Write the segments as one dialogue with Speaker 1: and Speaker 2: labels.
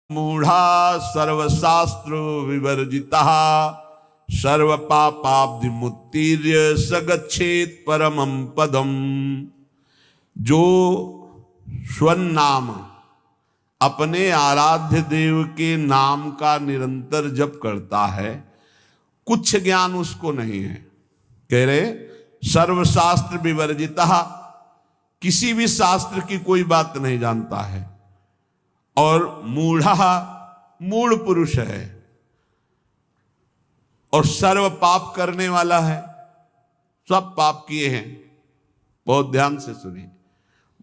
Speaker 1: मूढ़ा सर्वशास्त्र विवर्जिता सर्व पापाब्धि मुत्तीर्य सगच्छेत परमं पदम। जो स्वनाम अपने आराध्य देव के नाम का निरंतर जप करता है, कुछ ज्ञान उसको नहीं है। कह रहे सर्वशास्त्र विवर्जिता, किसी भी शास्त्र की कोई बात नहीं जानता है। और मूढ़ा, मूढ़ पुरुष है और सर्व पाप करने वाला है, सब पाप किए हैं। बहुत ध्यान से सुनिए,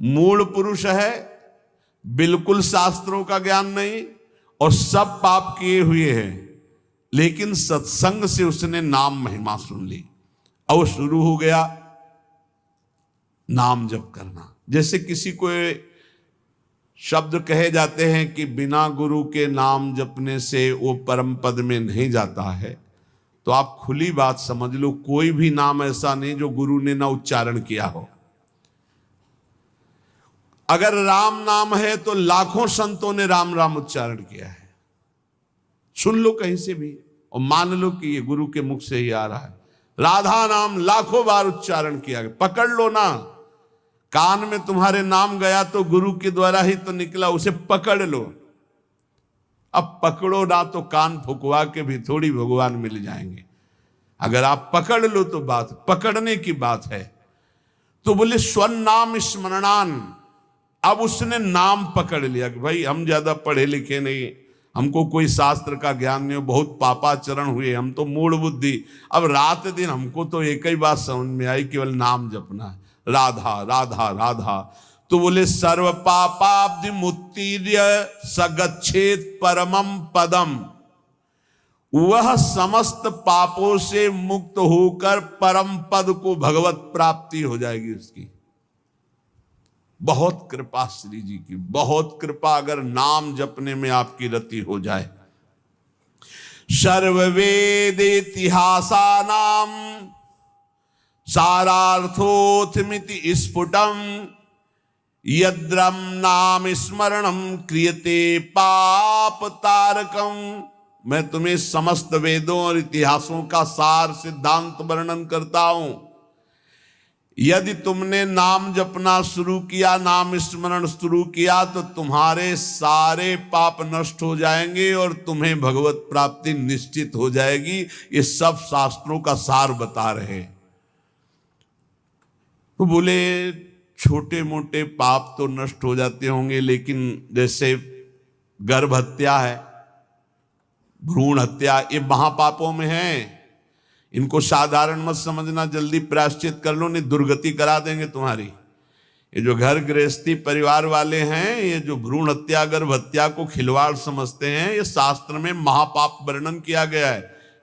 Speaker 1: मूढ़ पुरुष है, बिल्कुल शास्त्रों का ज्ञान नहीं और सब पाप किए हुए हैं, लेकिन सत्संग से उसने नाम महिमा सुन ली और शुरू हो गया नाम जप करना। जैसे किसी को शब्द कहे जाते हैं कि बिना गुरु के नाम जपने से वो परम पद में नहीं जाता है, तो आप खुली बात समझ लो, कोई भी नाम ऐसा नहीं जो गुरु ने ना उच्चारण किया हो। अगर राम नाम है तो लाखों संतों ने राम राम उच्चारण किया है। सुन लो कहीं से भी और मान लो कि ये गुरु के मुख से ही आ रहा है। राधा नाम लाखों बार उच्चारण किया गया, पकड़ लो ना। कान में तुम्हारे नाम गया तो गुरु के द्वारा ही तो निकला, उसे पकड़ लो। अब पकड़ो ना तो कान फुकवा के भी थोड़ी भगवान मिल जाएंगे। अगर आप पकड़ लो तो बात पकड़ने की बात है। तो बोले स्वनाम स्मरणान। अब उसने नाम पकड़ लिया कि भाई हम ज्यादा पढ़े लिखे नहीं, हमको कोई शास्त्र का ज्ञान नहीं, बहुत पापाचरण हुए, हम तो मूढ़ बुद्धि। अब रात दिन हमको तो एक ही बात समझ में आई, केवल नाम जपना है, राधा राधा राधा। तो बोले सर्व पापाब्धि मुत्तीर्य सगच्छेत परमं पदम। वह समस्त पापों से मुक्त होकर परम पद को भगवत प्राप्ति हो जाएगी उसकी। बहुत कृपा श्री जी की, बहुत कृपा अगर नाम जपने में आपकी रति हो जाए। सर्ववेद इतिहासा नाम सारार्थोथमिति स्फुटम यद्रम नाम स्मरणम क्रियते पाप तारकम। मैं तुम्हें समस्त वेदों और इतिहासों का सार सिद्धांत वर्णन करता हूं। यदि तुमने नाम जपना शुरू किया, नाम स्मरण शुरू किया, तो तुम्हारे सारे पाप नष्ट हो जाएंगे और तुम्हें भगवत प्राप्ति निश्चित हो जाएगी। ये सब शास्त्रों का सार बता रहे। तो बोले छोटे मोटे पाप तो नष्ट हो जाते होंगे, लेकिन जैसे गर्भ हत्या है, भ्रूण हत्या, ये महापापों में है। इनको साधारण मत समझना, जल्दी प्रायश्चित कर लो, नहीं दुर्गति करा देंगे तुम्हारी। ये जो घर गृहस्थी परिवार वाले हैं, ये जो भ्रूण हत्या गर्भ हत्या को खिलवाड़ समझते हैं, ये शास्त्र में महापाप वर्णन किया गया है।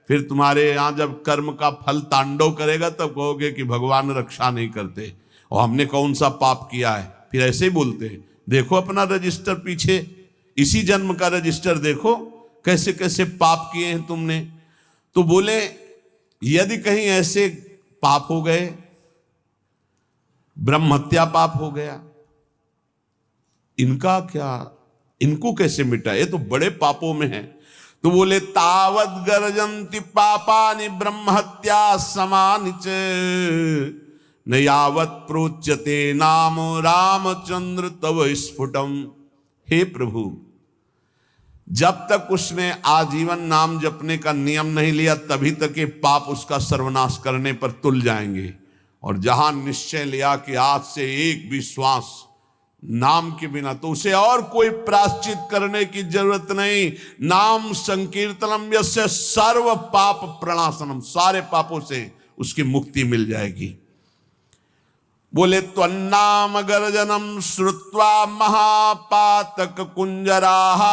Speaker 1: फिर तुम्हारे यहाँ जब कर्म का फल तांडव करेगा तब कहोगे कि भगवान रक्षा नहीं करते और हमने कौन सा पाप किया है। फिर ऐसे ही बोलते हैं। देखो अपना रजिस्टर, पीछे इसी जन्म का रजिस्टर देखो, कैसे कैसे पाप किए हैं तुमने। तो बोले यदि कहीं ऐसे पाप हो गए, ब्रह्म हत्या पाप हो गया, इनका क्या, इनको कैसे मिटा, ये तो बड़े पापों में है। तो बोले तावत गर्जन्ति पापानि ब्रह्म हत्या समानि च न यावत प्रोच्यते नाम रामचंद्र तव स्फुटम। हे प्रभु, जब तक उसने आजीवन नाम जपने का नियम नहीं लिया, तभी तक ये पाप उसका सर्वनाश करने पर तुल जाएंगे। और जहां निश्चय लिया कि आज से एक भी श्वास नाम के बिना, तो उसे और कोई प्रायश्चित करने की जरूरत नहीं। नाम संकीर्तनम यस्य सर्व पाप प्रणाशनम, सारे पापों से उसकी मुक्ति मिल जाएगी। बोले त्वन्नाम गर्जनम श्रुत्वा महापातक कुंजराः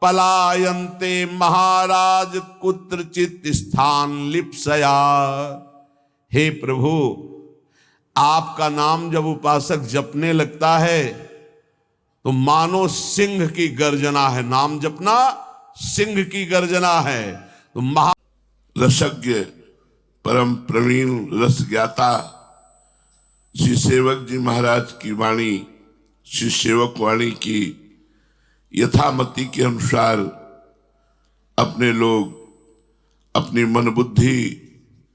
Speaker 1: पलायन्ते महाराज कुत्रचित स्थान लिप्सया। हे प्रभु, आपका नाम जब उपासक जपने लगता है तो मानो सिंह की गर्जना है। नाम जपना सिंह की गर्जना है। तो महा रसज्ञ परम प्रवीण रस ज्ञाता श्री सेवक जी महाराज की वाणी, श्री सेवक वाणी की
Speaker 2: यथामति के अनुसार अपने लोग अपनी मन बुद्धि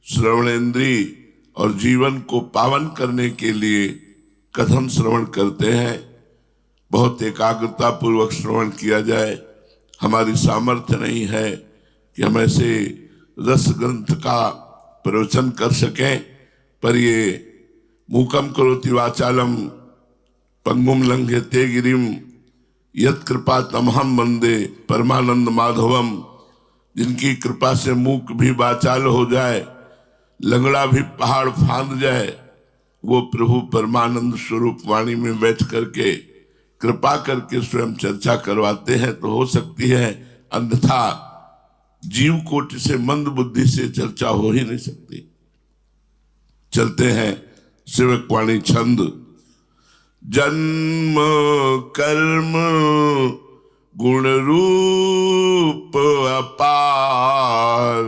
Speaker 2: श्रवणेन्द्री और जीवन को पावन करने के लिए कथन श्रवण करते हैं। बहुत एकाग्रता पूर्वक श्रवण किया जाए। हमारी सामर्थ्य नहीं है कि हम ऐसे रस ग्रंथ का प्रवचन कर सकें, पर ये मूकम करोति वाचालम पंगुम लंघयते गिरिम यत् कृपा तमहम वंदे परमानंद माधवम। जिनकी कृपा से मूक भी वाचाल हो जाए, लंगड़ा भी पहाड़ फांद जाए, वो प्रभु परमानंद स्वरूप वाणी में बैठ करके कृपा करके स्वयं चर्चा करवाते हैं तो हो सकती है, अन्यथा जीव कोटि से मंद बुद्धि से चर्चा हो ही नहीं सकती। चलते हैं सेवक वाणी छंद। जन्म कर्म गुण रूप अपार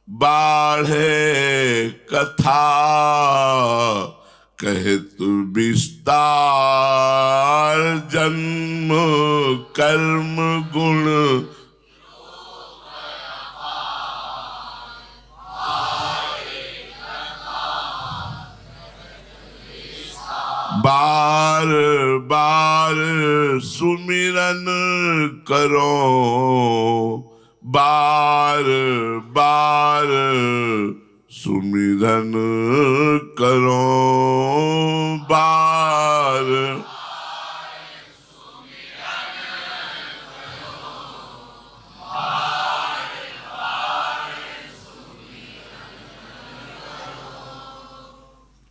Speaker 2: बाढ़े कथा कहे तु विस्तार। जन्म कर्म गुण बार बार सुमिरन करो, बार बार सुमिरन करो, बार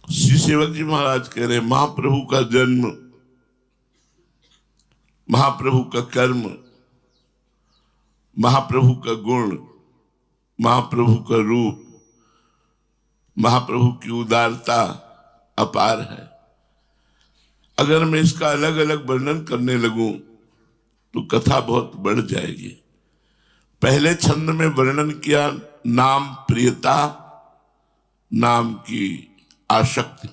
Speaker 2: श्री सेवक जी महाराज कह रहे महाप्रभु का जन्म, महाप्रभु का कर्म, महाप्रभु का गुण, महाप्रभु का रूप, महाप्रभु की उदारता अपार है। अगर मैं इसका अलग अलग वर्णन करने लगूं तो कथा बहुत बढ़ जाएगी। पहले छंद में वर्णन किया नाम प्रियता, नाम की आसक्ति।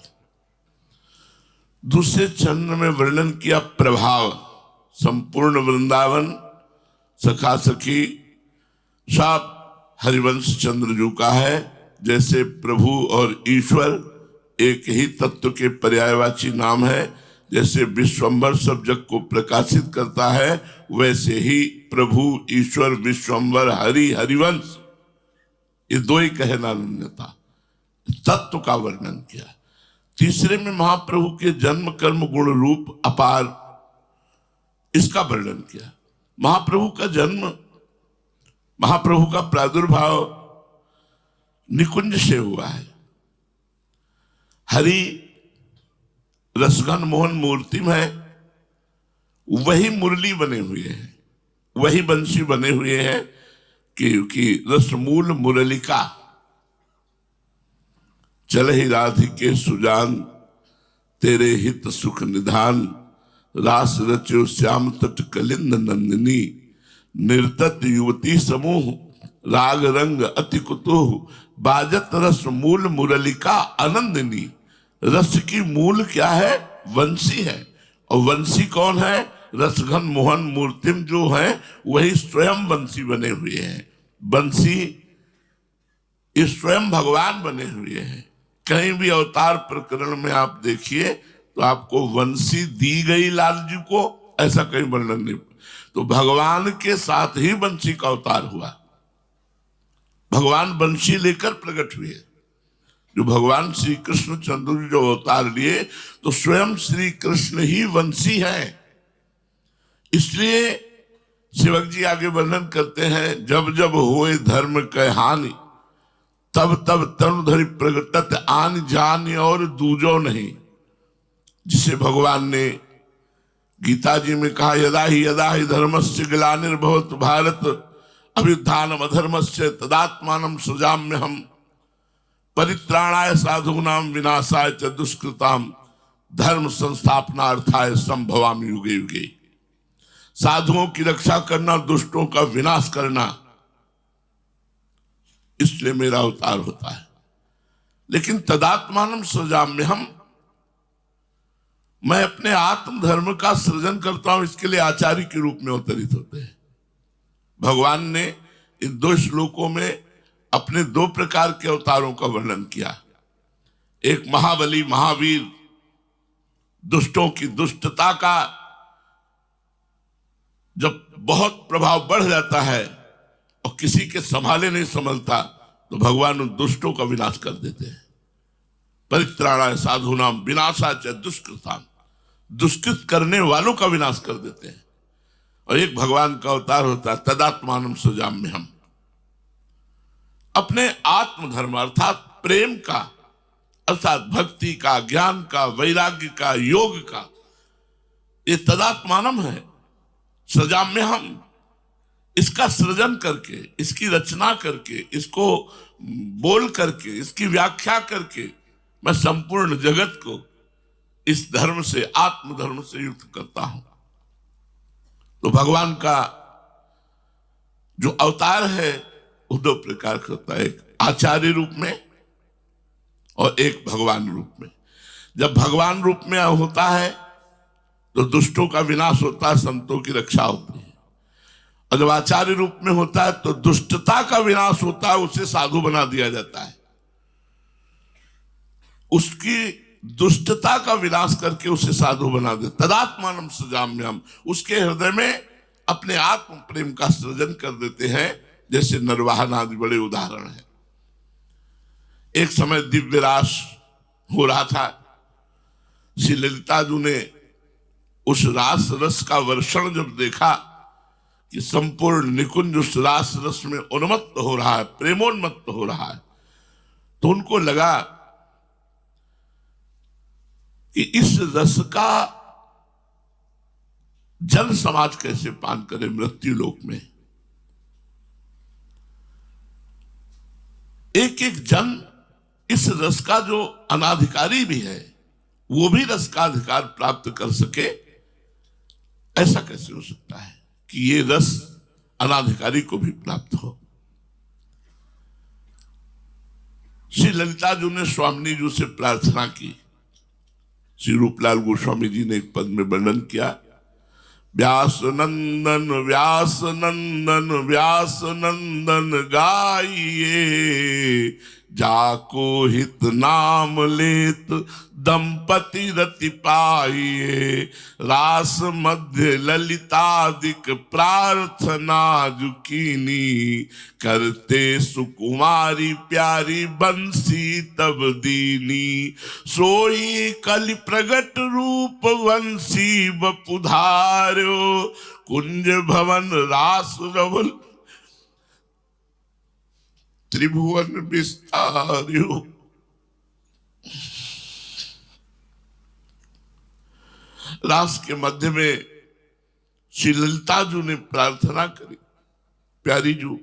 Speaker 2: दूसरे छंद में वर्णन किया प्रभाव, संपूर्ण वृंदावन सखा सखी सब हरिवंश चंद्रजू का है। जैसे प्रभु और ईश्वर एक ही तत्व के पर्यायवाची नाम है, जैसे विश्वंभर सब जग को प्रकाशित करता है, वैसे ही प्रभु ईश्वर विश्वंभर हरि हरिवंश, ये दो ही कहना अन्यथा तत्व का वर्णन किया। तीसरे में महाप्रभु के जन्म कर्म गुण रूप अपार, इसका वर्णन किया। महाप्रभु का जन्म, महाप्रभु का प्रादुर्भाव निकुंज से हुआ है। हरि रसघन मोहन मूर्ति में वही मुरली बने हुए हैं, वही बंशी बने हुए हैं कि रसमूल मुरलिका चल ही राधिके सुजान तेरे हित सुख निधान। रास रचो श्याम तट कलिंद नंदिनी निर्तत युवती समूह राग रंग अति कुतूह बाजत रस मूल मुरलिका आनंदिनी। रस की मूल क्या है? वंशी है। और वंशी कौन है? रसघन मोहन मूर्तिम जो है वही स्वयं वंशी बने हुए हैं। वंशी ये स्वयं भगवान बने हुए हैं। कहीं भी अवतार प्रकरण में आप देखिए तो आपको वंशी दी गई लाल जी को, ऐसा कहीं वर्णन नहीं। तो भगवान के साथ ही वंशी का अवतार हुआ। भगवान वंशी लेकर प्रकट हुए। जो भगवान श्री कृष्ण चंद्र जो अवतार लिए तो स्वयं श्री कृष्ण ही वंशी है। इसलिए सेवक जी आगे वर्णन करते हैं, जब जब हुए धर्म के हानि तब तब तनुधरि प्रगटत आन जान और दूजो नहीं। जिसे भगवान ने गीता जी में कहा, यदा ही धर्मस्य ग्लानिर्भवत भारत अभ्युत्थानम अधर्मस्य तदात्मानं सृजाम्यहम् परित्राणाय साधूनां विनाशाय च दुष्कृताम धर्म संस्थापनार्थाय संभवामि युगे युगे। साधुओं की रक्षा करना, दुष्टों का विनाश करना, इसलिए मेरा अवतार होता है। लेकिन तदात्मानं सृजाम्यहम्, मैं अपने आत्म धर्म का सृजन करता हूं, इसके लिए आचार्य के रूप में अवतरित होते हैं। भगवान ने इन 2 श्लोकों में अपने 2 प्रकार के अवतारों का वर्णन किया। एक महाबली महावीर, दुष्टों की दुष्टता का जब बहुत प्रभाव बढ़ जाता है और किसी के संभाले नहीं संभलता, तो भगवान उन दुष्टों का विनाश कर देते हैं। परित्राणाय साधूनाम विनाशाच दुष्कृताम, दुष्कृत करने वालों का विनाश कर देते हैं। और एक भगवान का अवतार होता है तदात्मानम सृजाम्यहम्, अपने आत्मधर्म अर्थात प्रेम का, अर्थात भक्ति का, ज्ञान का, वैराग्य का, योग का, ये तदात्मानम है। सृजाम्यहम्, इसका सृजन करके, इसकी रचना करके, इसको बोल करके, इसकी व्याख्या करके मैं संपूर्ण जगत को इस धर्म से, आत्मधर्म से युक्त करता हूं। तो भगवान का जो अवतार है वो 2 प्रकार का होता है, एक आचार्य रूप में और एक भगवान रूप में। जब भगवान रूप में होता है तो दुष्टों का विनाश होता है, संतों की रक्षा होती है। और जब आचार्य रूप में होता है तो दुष्टता का विनाश होता है, उसे साधु बना दिया जाता है। उसकी दुष्टता का विनाश करके उसे साधु बना दे। तदात्मानम सृजाम्यहम्, उसके हृदय में अपने आत्म प्रेम का सृजन कर देते हैं, जैसे नरवाहन आदि बड़े उदाहरण हैं। एक समय दिव्य रास हो रहा था। श्री ललिता जी ने उस रास रस का वर्षण जब देखा कि संपूर्ण निकुंज उस रास रस में उन्मत्त हो रहा है, प्रेमोन्मत्त हो रहा है, तो उनको लगा कि इस रस का जन समाज कैसे पान करे मृत्यु लोक में। एक एक जन इस रस का जो अनाधिकारी भी है वो भी रस का अधिकार प्राप्त कर सके, ऐसा कैसे हो सकता है कि ये रस अनाधिकारी को भी प्राप्त हो। श्री ललिता जी ने स्वामिनी जी से प्रार्थना की। श्री रूपलाल गोस्वामी जी ने एक पद में वर्णन किया, व्यास नंदन व्यास नंदन व्यास नंदन गाइए, जाको हित नाम लेत दंपति रति पाइए, रास मध्य ललितादिक प्रार्थना जुकीनी, करते सुकुमारी प्यारी बंसी तब दीनी, सोई कलि प्रगट रूप वंशी बपुधार्यो, कुंज भवन रास रवल त्रिभुवन विस्तार्यो। रास के मध्य में श्री ललिता जी ने प्रार्थना करी, प्यारी जी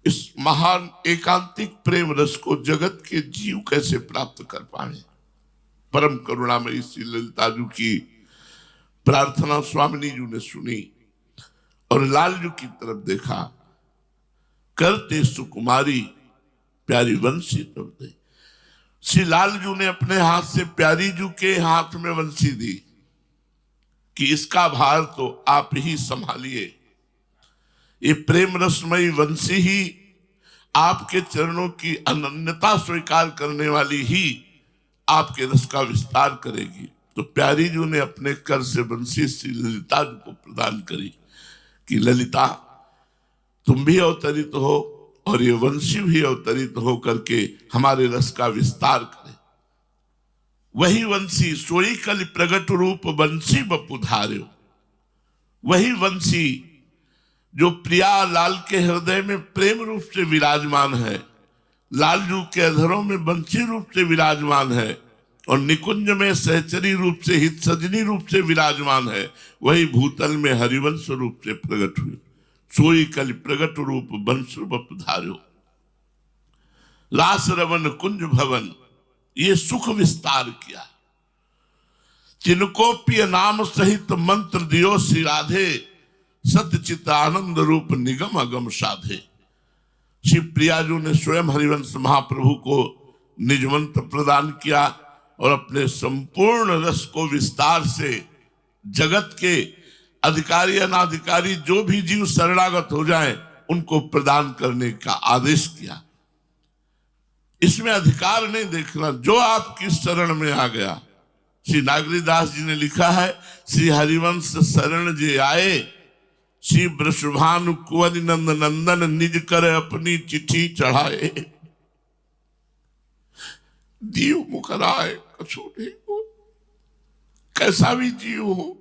Speaker 2: इस महान एकांतिक प्रेम रस को जगत के जीव कैसे प्राप्त कर पाए। परम करुणामयी श्री ललिता जी की प्रार्थना स्वामिनी जी ने सुनी और लाल जी की तरफ देखा, करते सुकुमारी प्यारी वंशी तब दे। श्री लाल जी ने अपने हाथ से प्यारी जी के हाथ में वंशी दी कि इसका भार तो आप ही संभालिए। ये प्रेम रसमयी वंशी ही आपके चरणों की अनन्यता स्वीकार करने वाली ही आपके रस का विस्तार करेगी। तो प्यारी जी ने अपने कर से वंशी श्री ललिता जी को प्रदान करी कि ललिता तुम भी अवतरित हो और ये वंशी भी अवतरित हो करके हमारे रस का विस्तार करे। वही वंशी सोई कलि प्रगट रूप वंशी बपुधार्यो, वही वंशी जो प्रिया लाल के हृदय में प्रेम रूप से विराजमान है, लालजू के अधरों में वंशी रूप से विराजमान है और निकुंज में सहचरी रूप से हित सजनी रूप से विराजमान है, वही भूतल में हरिवंश रूप से प्रकट हुई। सोई कलि प्रगट रूप वंश बपुधार्यो, रास रवन कुंज भवन, ये सुख विस्तार किया। जिनको प्रिय नाम सहित मंत्र दियो श्री राधे, सतचित आनंद रूप निगम अगम साधे। श्री प्रियाजू ने स्वयं हरिवंश महाप्रभु को निज मंत्र प्रदान किया और अपने संपूर्ण रस को विस्तार से जगत के अधिकारी अनाधिकारी जो भी जीव शरणागत हो जाए उनको प्रदान करने का आदेश किया। इसमें अधिकार नहीं देखना, जो आपकी शरण में आ गया। श्री नागरीदास जी ने लिखा है, श्री हरिवंश शरण जे आए, श्री वृषभानु कुंवर नंद नंदन निज कर अपनी चिट्ठी चढ़ाए। दीव मुखराए कछु नहीं हो, कैसा भी जीव हो,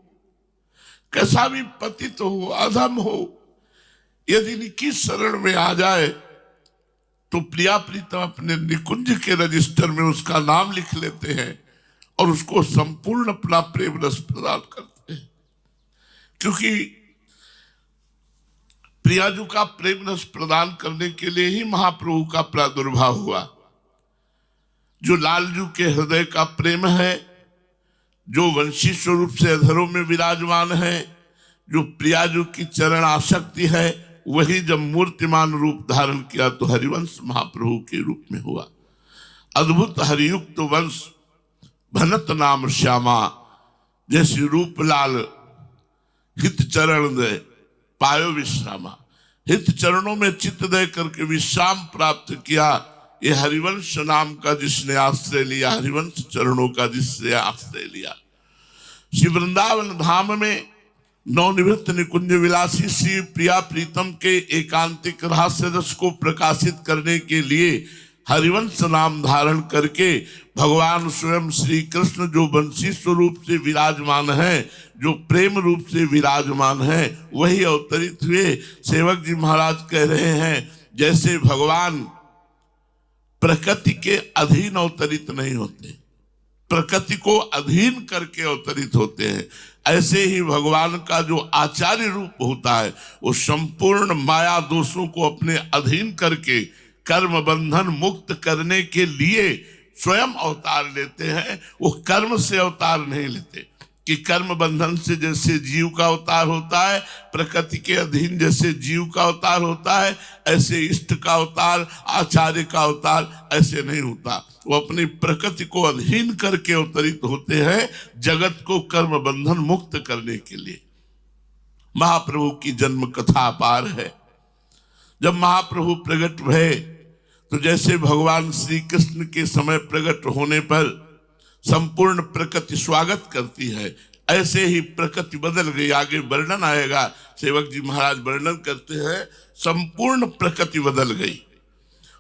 Speaker 2: कैसा भी पतित हो, अधम हो, यदि इनकी शरण में आ जाए तो प्रिया प्रीतम अपने निकुंज के रजिस्टर में उसका नाम लिख लेते हैं और उसको संपूर्ण अपना प्रेम रस प्रदान करते हैं। क्योंकि प्रियाजू का प्रेम रस प्रदान करने के लिए ही महाप्रभु का प्रादुर्भाव हुआ। जो लालजू के हृदय का प्रेम है, जो वंशी स्वरूप से अधरों में विराजमान है, जो प्रियाजू की चरण आसक्ति है, वही जब मूर्तिमान रूप धारण किया तो हरिवंश महाप्रभु के रूप में हुआ। अद्भुत हरियुक्त वंश भनत नाम श्यामा, जैसे रूपलाल हित चरण दे पायो विश्रामा। हित चरणों में चित्त दे करके विश्राम प्राप्त किया। ये हरिवंश नाम का जिसने आश्रय लिया, हरिवंश चरणों का जिसने आश्रय लिया। श्री वृंदावन धाम में नवनिवृत्त निकुंज विलासी श्री प्रिया प्रीतम के एकांतिक रहस्य रस को प्रकाशित करने के लिए हरिवंश नाम धारण करके भगवान स्वयं श्री कृष्ण जो बंसी स्वरूप से विराजमान है, जो प्रेम रूप से विराजमान है, वही अवतरित हुए। सेवक जी महाराज कह रहे हैं, जैसे भगवान प्रकृति के अधीन अवतरित नहीं होते, प्रकृति को अधीन करके अवतरित होते हैं, ऐसे ही भगवान का जो आचार्य रूप होता है वो संपूर्ण माया दोषों को अपने अधीन करके कर्म बंधन मुक्त करने के लिए स्वयं अवतार लेते हैं। वो कर्म से अवतार नहीं लेते कि कर्म बंधन से जैसे जीव का अवतार होता है, प्रकृति के अधीन जैसे जीव का अवतार होता है, ऐसे इष्ट का अवतार, आचार्य का अवतार ऐसे नहीं होता। वो अपनी प्रकृति को अधीन करके अवतरित होते हैं जगत को कर्म बंधन मुक्त करने के लिए। महाप्रभु की जन्म कथा अपार है। जब महाप्रभु प्रकट भये तो जैसे भगवान श्री कृष्ण के समय प्रकट होने पर संपूर्ण प्रकृति स्वागत करती है, ऐसे ही प्रकृति बदल गई। आगे वर्णन आएगा, सेवक जी महाराज वर्णन करते हैं, संपूर्ण प्रकृति बदल गई।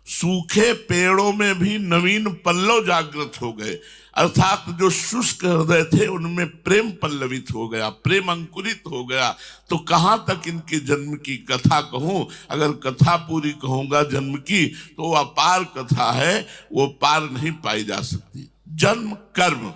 Speaker 2: सूखे पेड़ों में भी नवीन पल्लव जागृत हो गए, अर्थात जो शुष्क हृदय थे उनमें प्रेम पल्लवित हो गया, प्रेम अंकुरित हो गया। तो कहाँ तक इनके जन्म की कथा कहूँ? अगर कथा पूरी कहूँगा जन्म की तो वो अपार कथा है, वो पार नहीं पाई जा सकती। जन्म कर्म